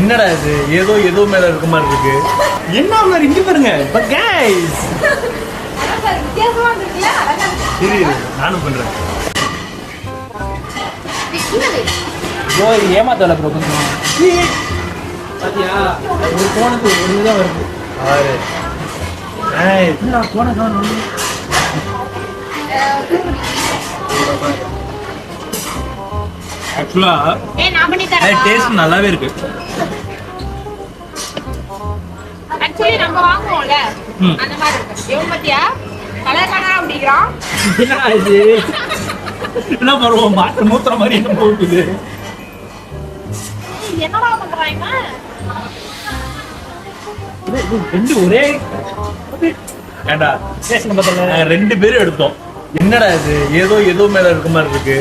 என்னடா இது ஏதோ ஏதோ மேல இருக்க மாதிரி இருக்கு. என்ன மாதிரி இங்க பாருங்க. பட் கைஸ் வித்தியாசமா இருக்குல்ல அழகா இரு நானும் பண்றேன். ப்ரோ ஏமாத்தல ப்ரோ கொஞ்சம் பாத்தியா ஒரு போனுக்கு ஒரு இதுதான் வருது. ஆறு ஏய் நான் போன தான் ஆக்சுவலா நான் பண்ணி தரேன். டேஸ்ட் நல்லாவே இருக்கு. ஆக்சுவலி நம்ம வாங்குவோம்ல அந்த மாதிரி இருக்கு. இவன் பாத்தியா கலர் கலரா அப்படிங்கிறான். என்ன இது என்ன பருவம் மாட்டு மூத்திர மாதிரி என்ன போகுது. என்னடா பண்றாங்க ரெண்டு ஒரே ஏண்டா பேசுங்க பார்த்தல ரெண்டு பேரும் எடுத்தோம். என்னடா இது ஏதோ ஏதோ மேல இருக்க மாதிரி இருக்கு.